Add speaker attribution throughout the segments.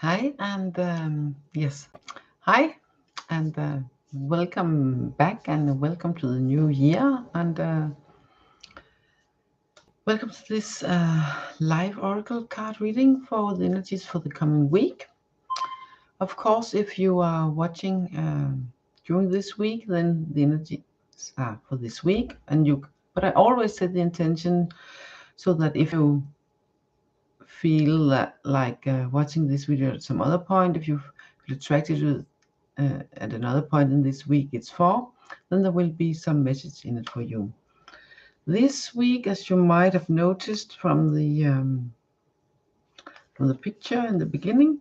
Speaker 1: Hi and yes, hi and welcome back and welcome to the new year and welcome to this live oracle card reading for the energies for the coming week. Of course, if you are watching during this week, then the energies are for this week, but I always set the intention so that if you feel like watching this video at some other point, if you feel attracted to at another point in this week it's for, then there will be some message in it for you. This week, as you might have noticed from the picture in the beginning,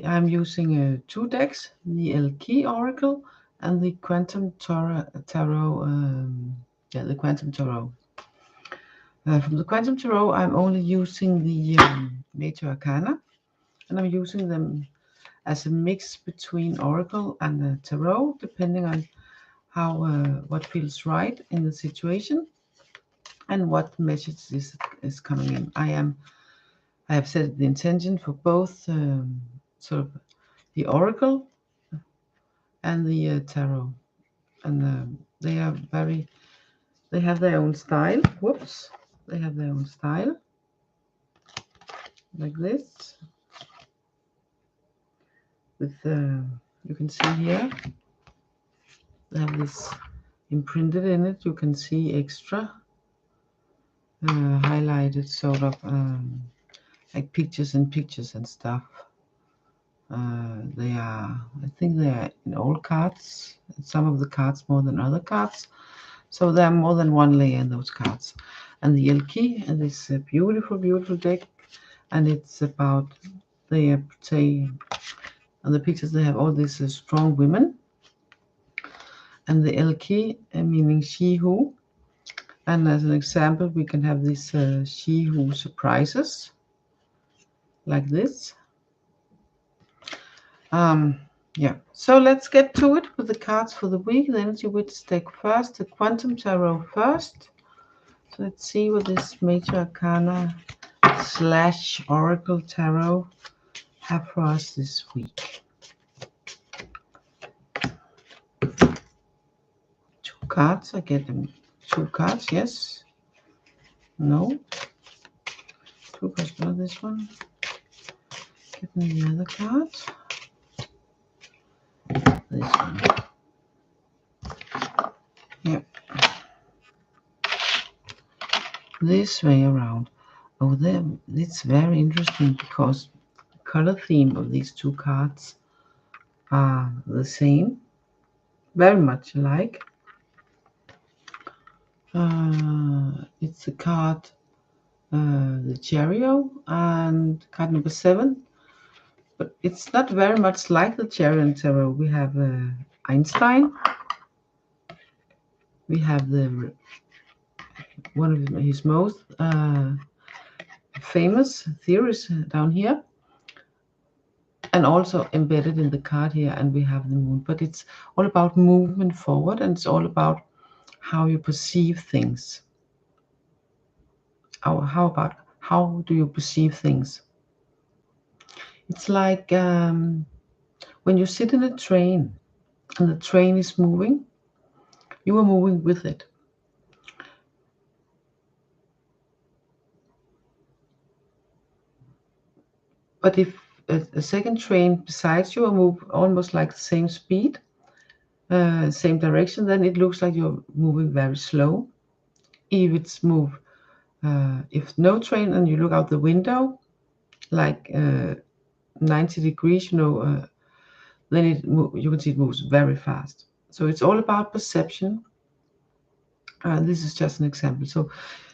Speaker 1: I'm using two decks, the Elle Qui Oracle and the Quantum Tarot. The Quantum Tarot. From the Quantum Tarot, I'm only using the Major Arcana, and I'm using them as a mix between Oracle and Tarot, depending on how what feels right in the situation and what message is coming in. I have set the intention for both sort of the Oracle and the Tarot, and they are they have their own style. Whoops, they have their own style, like this. With you can see here they have this imprinted in it. You can see extra highlighted sort of like pictures and stuff. I think they are in all cards, some of the cards more than other cards. So there are more than one layer in those cards. And the Elle Qui, and this beautiful, beautiful deck, and it's about, they say, on the pictures they have all these strong women. And the Elle Qui, meaning she who. And as an example, we can have this she who surprises, like this. Yeah, so let's get to it with the cards for the week. The Energy Witch deck first, the Quantum Tarot first. So let's see what this Major Arcana / Oracle Tarot have for us this week. Two cards, I get them. Two cards, yes. No. Two cards, not this one. Get me the other card. This one. Yep. This way around. Oh, there. It's very interesting because the color theme of these two cards are the same, very much alike. It's a card, the CHERYL, and card number 7. But it's not very much like the CHERYL Tarot. We have Einstein. We have one of his most famous theories down here, and also embedded in the card here. And we have the moon. But it's all about movement forward, and it's all about how you perceive things. How do you perceive things? It's like when you sit in a train and the train is moving, you are moving with it. But if a second train besides you move almost like the same speed, same direction, then it looks like you're moving very slow. If it's if no train and you look out the window, like 90 degrees, then you can see it moves very fast. So it's all about perception. This is just an example. So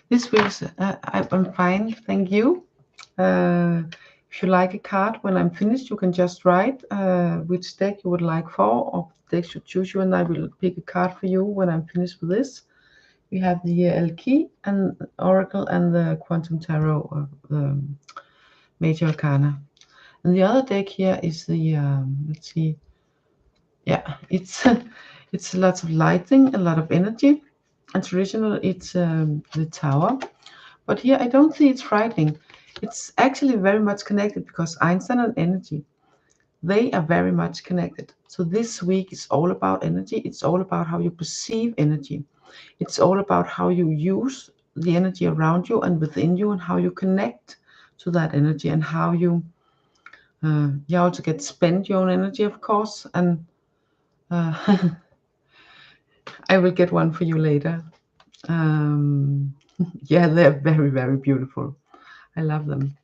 Speaker 1: this week's I'm fine, thank you. If you like a card, when I'm finished, you can just write which deck you would like for, or decks you choose you, and I will pick a card for you when I'm finished with this. We have the Elle Qui and Oracle and the Quantum Tarot, the Major Arcana. And the other deck here is the let's see. Yeah, it's it's lots of lighting, a lot of energy, and traditional it's the Tower. But here I don't see it's frightening. It's actually very much connected because Einstein and energy, they are very much connected. So this week is all about energy. It's all about how you perceive energy. It's all about how you use the energy around you and within you, and how you connect to that energy, and how you also get spend your own energy, of course. And I will get one for you later. Yeah, they're very, very beautiful. I love them.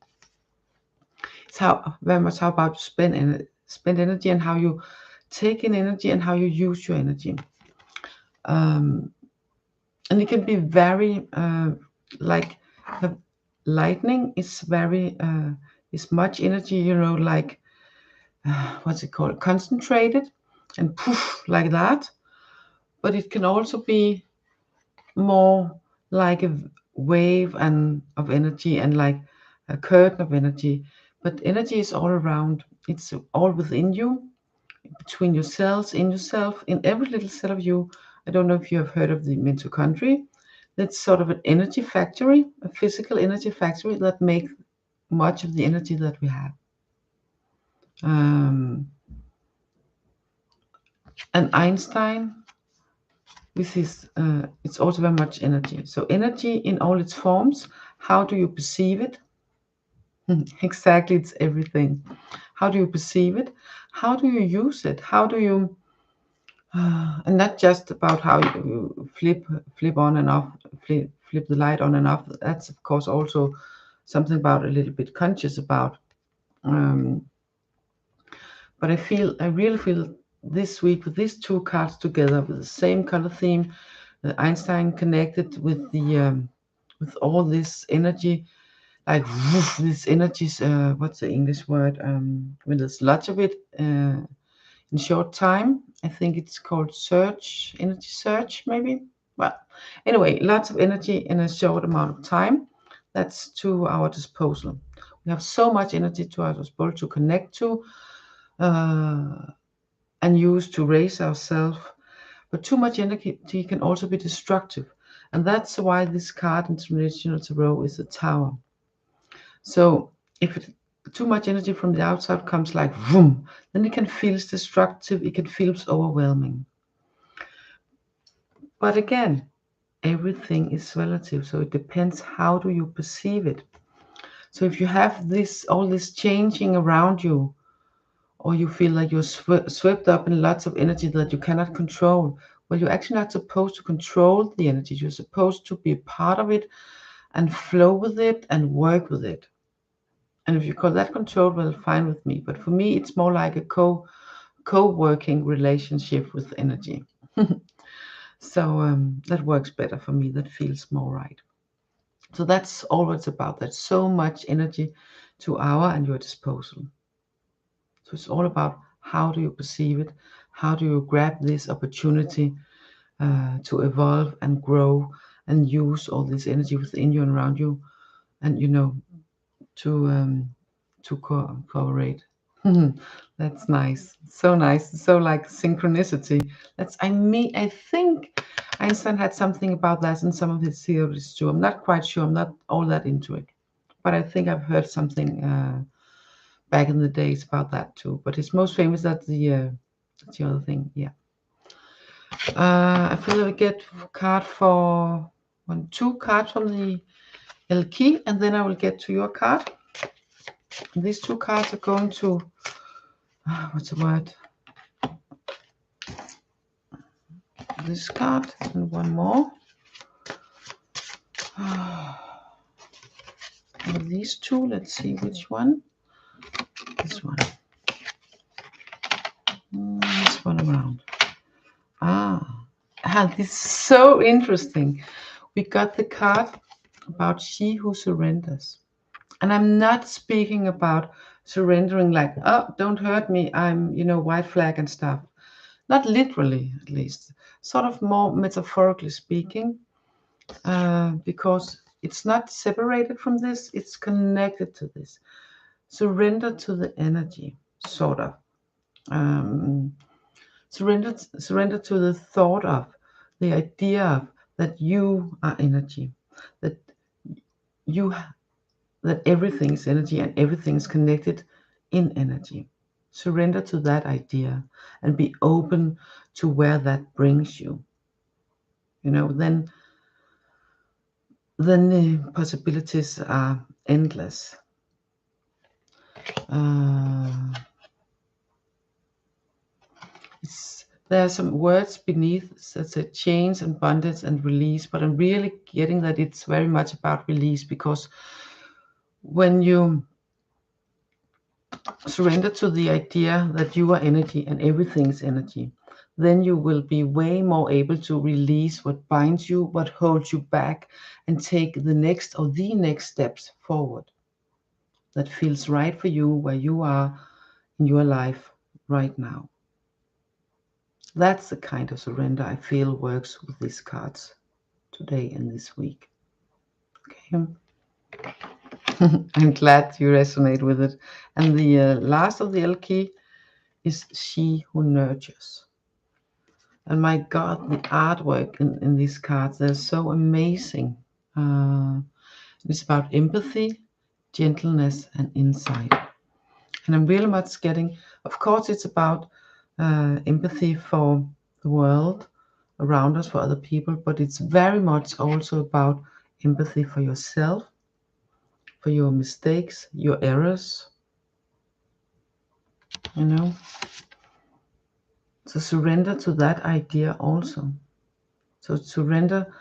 Speaker 1: It's very much how about spend energy, and how you take in energy, and how you use your energy. And it can be very like lightning is very is much energy, like what's it called, concentrated and poof like that. But it can also be more like a wave and of energy, and like a curtain of energy. But energy is all around. It's all within you, between your cells, in yourself, in every little cell of you. I don't know if you have heard of the mitochondria. That's sort of an energy factory, a physical energy factory that makes much of the energy that we have. And Einstein, this is it's also very much energy. So energy in all its forms. How do you perceive it? Exactly, it's everything. How do you perceive it? How do you use it? How do you and not just about how you flip on and off, flip the light on and off. That's of course also something about a little bit conscious about. But I really feel this week with these two cards together with the same color theme, Einstein connected with the with all this energy, like woof, this energy's what's the English word? When there's lots of it in short time. I think it's called energy surge, maybe. Well, anyway, lots of energy in a short amount of time. That's to our disposal. We have so much energy to our disposal to connect to and use to raise ourselves. But too much energy can also be destructive. And that's why this card in traditional tarot is a tower. So if too much energy from the outside comes like boom, then it can feel destructive, it can feel overwhelming. But again, everything is relative, so it depends how do you perceive it. So if you have all this changing around you, or you feel like you're swept up in lots of energy that you cannot control, well, you're actually not supposed to control the energy. You're supposed to be a part of it and flow with it and work with it. And if you call that control, well, fine with me. But for me, it's more like a co-working relationship with energy. So that works better for me. That feels more right. So that's all it's about. There's so much energy to our and your disposal. So it's all about how do you perceive it? How do you grab this opportunity to evolve and grow and use all this energy within you and around you, and to cooperate. That's nice. So nice. So like synchronicity. I think Einstein had something about that in some of his theories too. I'm not quite sure. I'm not all that into it. But I think I've heard something back in the days about that too. But his most famous, that's the other thing. Yeah. I feel I will get two cards from the Elle Qui, and then I will get to your card. These two cards are going to, what's the word? This card and one more. And these two, let's see which one. This one. This one around. This is so interesting. We got the card about she who surrenders. And I'm not speaking about surrendering like, oh, don't hurt me, I'm, white flag and stuff. Not literally, at least. Sort of more metaphorically speaking, because it's not separated from this, it's connected to this. Surrender to the energy, sort of. Surrender to the thought of, the idea of that you are energy, that that everything's energy and everything's connected in energy. Surrender to that idea and be open to where that brings you. You know, then the possibilities are endless. There are some words beneath that say chains and bondage and release, but I'm really getting that it's very much about release, because when you surrender to the idea that you are energy and everything's energy, then you will be way more able to release what binds you, what holds you back, and take the next steps forward that feels right for you, where you are in your life right now. That's the kind of surrender I feel works with these cards today and this week. Okay. I'm glad you resonate with it. And the last of the Elle Qui is She Who Nurtures. And my God, the artwork in these cards, they're so amazing. It's about empathy, gentleness, and insight. And I'm really much getting, of course, it's about empathy for the world around us, for other people, but it's very much also about empathy for yourself, for your mistakes, your errors, you know. So surrender to that idea also. So surrender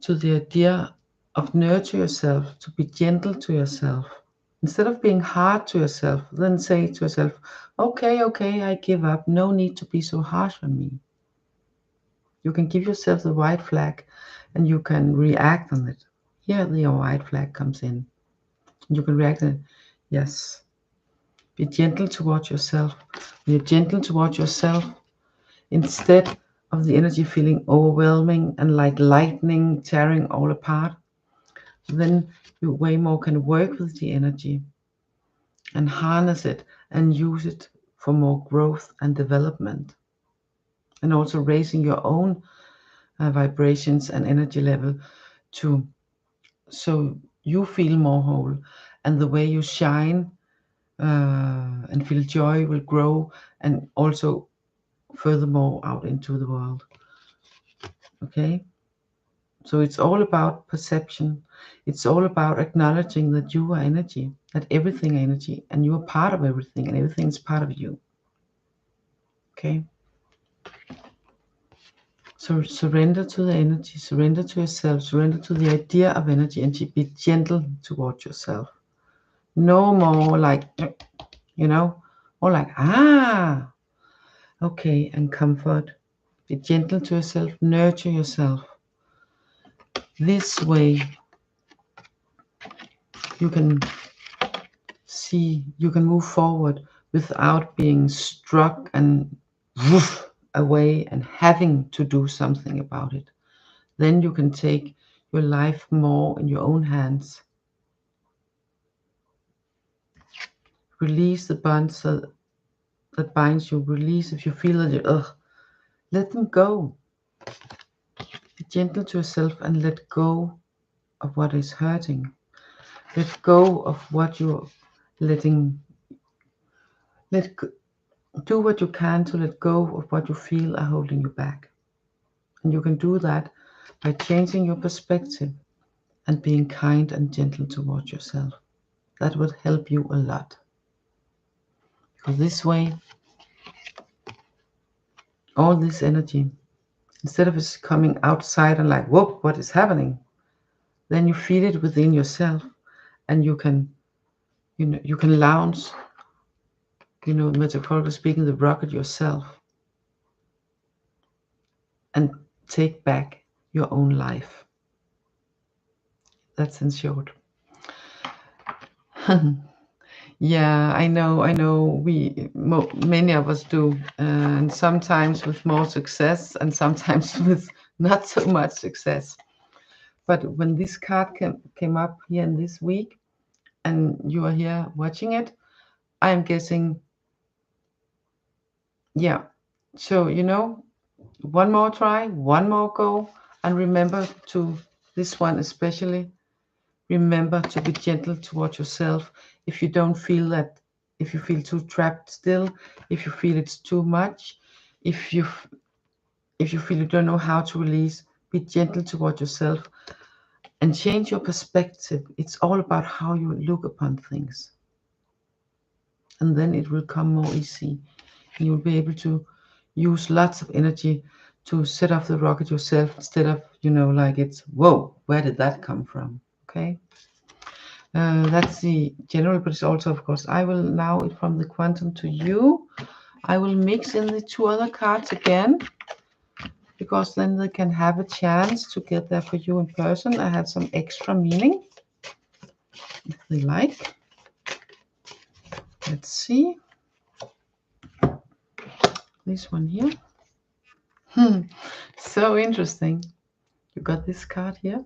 Speaker 1: to the idea of nurture yourself, to be gentle to yourself. Instead of being hard to yourself, then say to yourself, okay, I give up. No need to be so harsh on me. You can give yourself the white flag and you can react on it. Here the white flag comes in. You can react on it. Yes. Be gentle towards yourself. When you're gentle towards yourself, instead of the energy feeling overwhelming and like lightning tearing all apart, then you way more can work with the energy and harness it and use it for more growth and development, and also raising your own vibrations and energy level to so you feel more whole, and the way you shine and feel joy will grow and also furthermore out into the world. Okay, so it's all about perception. It's all about acknowledging that you are energy, that everything is energy, and you are part of everything, and everything is part of you. Okay, so surrender to the energy, surrender to yourself, surrender to the idea of energy, and be gentle towards yourself. No more like, you know, or like, okay, and comfort. Be gentle to yourself, nurture yourself. This way you can see, you can move forward without being struck and woof away and having to do something about it. Then you can take your life more in your own hands. Release the bonds that binds you. Release if you feel that you, let them go. Be gentle to yourself and let go of what is hurting. Let go of what you're letting. Do what you can to let go of what you feel are holding you back. And you can do that by changing your perspective and being kind and gentle towards yourself. That would help you a lot. Because this way, all this energy, instead of it coming outside and like, whoop, what is happening? Then you feel it within yourself, and you can launch, metaphorically speaking, the rocket yourself and take back your own life. That's in short. Yeah, I know. Many of us do, and sometimes with more success, and sometimes with not so much success. But when this card came up here in this week, and you are here watching it, I'm guessing, yeah. So one more try, one more go, and remember to this one especially. remember to be gentle towards yourself. If you don't feel that, if you feel too trapped still, if you feel it's too much, if you feel you don't know how to release, be gentle towards yourself and change your perspective. It's all about how you look upon things. And then it will come more easy. And you'll be able to use lots of energy to set off the rocket yourself instead of, you know, like it's, whoa, where did that come from? Okay. That's the general, but it's also, of course, I will now, from the quantum to you, I will mix in the two other cards again, because then they can have a chance to get there for you in person. I have some extra meaning, if they like. Let's see. This one here. So interesting. You got this card here.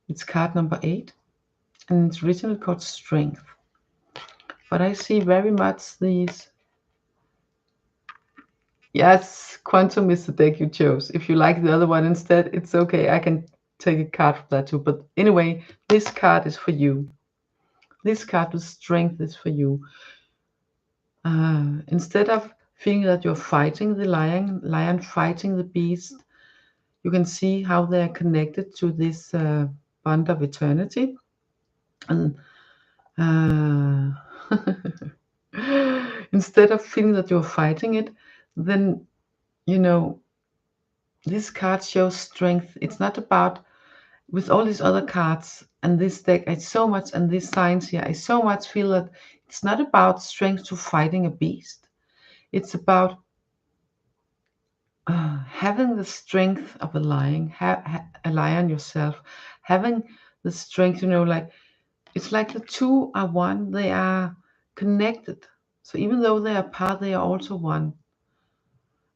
Speaker 1: It's card number 8, and it's originally called Strength. But I see very much these. Yes, Quantum is the deck you chose. If you like the other one instead, it's okay. I can take a card from that too. But anyway, this card is for you. This card with Strength is for you. Instead of feeling that you're fighting the lion fighting the beast, you can see how they're connected to this bond of eternity. And instead of feeling that you're fighting it, then, you know, this card shows strength. It's not about, with all these other cards and this deck, I so much, and these signs here, I so much feel that it's not about strength to fighting a beast. It's about having the strength of a lion, a lion yourself, having the strength, you know, like, it's like the two are one, they are connected. So even though they are apart, they are also one.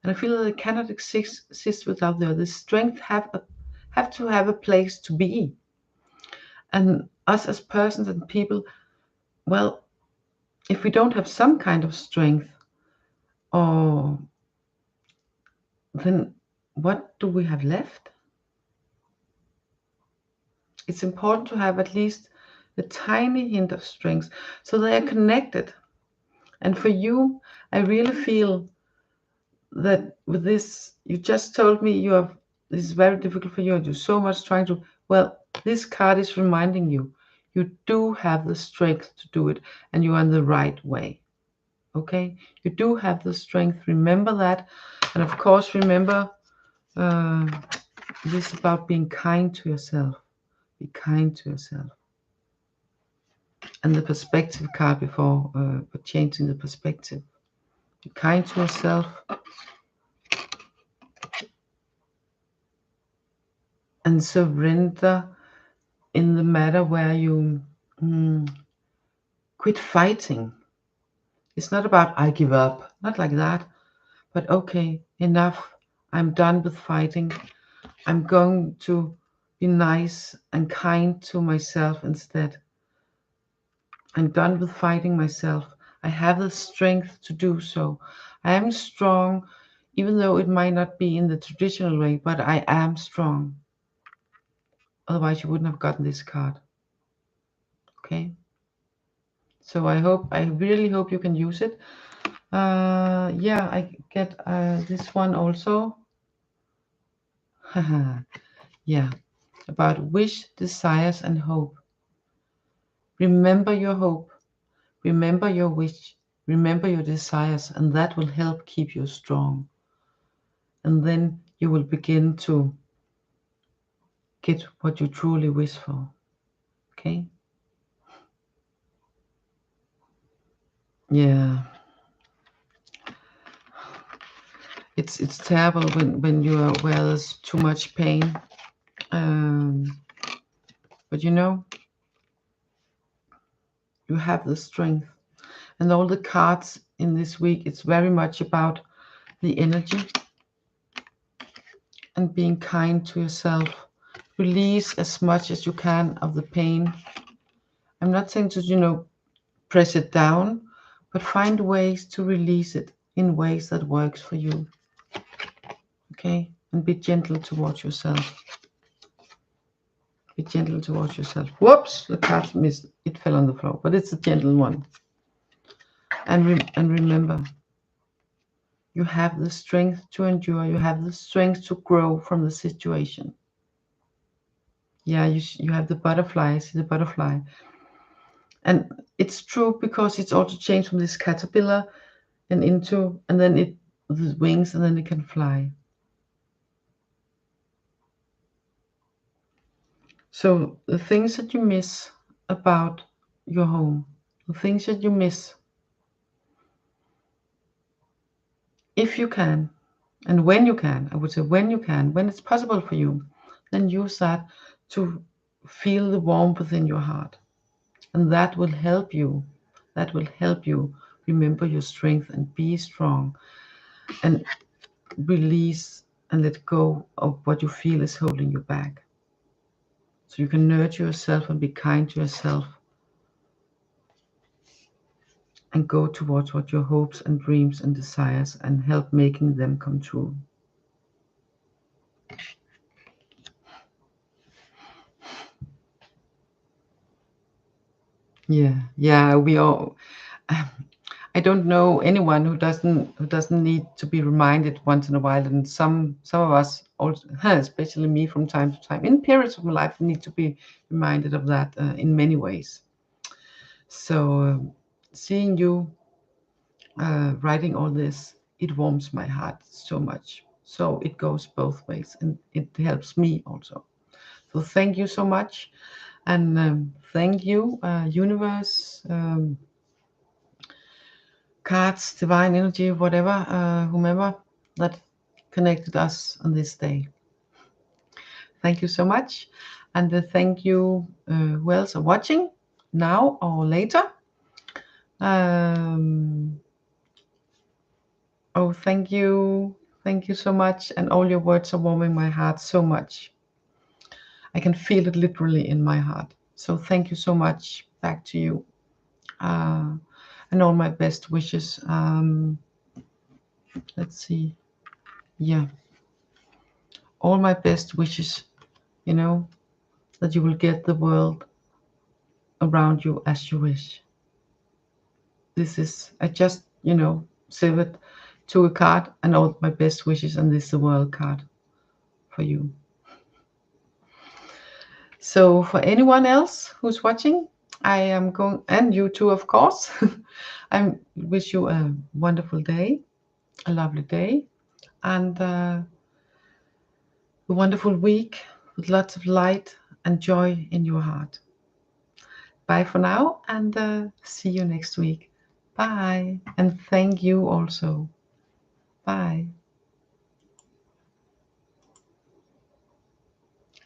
Speaker 1: And I feel that they cannot exist without the other. The strength have to have a place to be. And us as persons and people, well, if we don't have some kind of strength, or then what do we have left? It's important to have at least a tiny hint of strength, so they are connected. And for you, I really feel that with this, you just told me you have, this is very difficult for you, and you're so much trying to, well, this card is reminding you, you do have the strength to do it, and you're on the right way. Okay, you do have the strength, remember that. And of course, remember this about being kind to yourself. Be kind to yourself. And the perspective card before, changing the perspective. Be kind to yourself. And surrender in the matter where you quit fighting. It's not about I give up, not like that, but okay, enough. I'm done with fighting. I'm going to be nice and kind to myself instead. I'm done with fighting myself. I have the strength to do so. I am strong, even though it might not be in the traditional way, but I am strong. Otherwise, you wouldn't have gotten this card. Okay? So I really hope you can use it. Yeah, I get this one also. Yeah, about wish, desires, and hope. Remember your hope. Remember your wish. Remember your desires, and that will help keep you strong. And then you will begin to get what you truly wish for. Okay? Yeah. It's terrible when you are where there's too much pain. But you know, you have the strength. And all the cards in this week, it's very much about the energy and being kind to yourself. Release as much as you can of the pain. I'm not saying to, you know, press it down, but find ways to release it in ways that works for you. Okay? And be gentle towards yourself. Be gentle towards yourself. Whoops, the card missed. It fell on the floor, but it's a gentle one. And remember, you have the strength to endure. You have the strength to grow from the situation. Yeah, you have the butterfly. See the butterfly. And it's true because it's also changed from this caterpillar and then it the wings, and then it can fly. So the things that you miss about your home, the things that you miss, if you can, and when you can, I would say when you can, when it's possible for you, then use that to feel the warmth within your heart. And that will help you. That will help you remember your strength and be strong and release and let go of what you feel is holding you back. So you can nurture yourself and be kind to yourself and go towards what your hopes and dreams and desires and help making them come true. Yeah, we all. I don't know anyone who doesn't need to be reminded once in a while, and some of us also, especially me from time to time, in periods of my life, need to be reminded of that in many ways. So seeing you writing all this, it warms my heart so much. So it goes both ways, and it helps me also. So thank you so much, and thank you, universe, cards, divine energy, whatever, whomever that connected us on this day. Thank you so much, and thank you who else are watching now or later. Oh, thank you so much, and all your words are warming my heart so much. I can feel it literally in my heart. So thank you so much. Back to you, and all my best wishes. Let's see. Yeah, all my best wishes, you know, that you will get the world around you as you wish. This is, I just, save it to a card, and all my best wishes, and this is the world card for you. So for anyone else who's watching, I am going, and you too, of course, I wish you a wonderful day, a lovely day, and a wonderful week with lots of light and joy in your heart. Bye for now, and see you next week. Bye, and thank you also. Bye.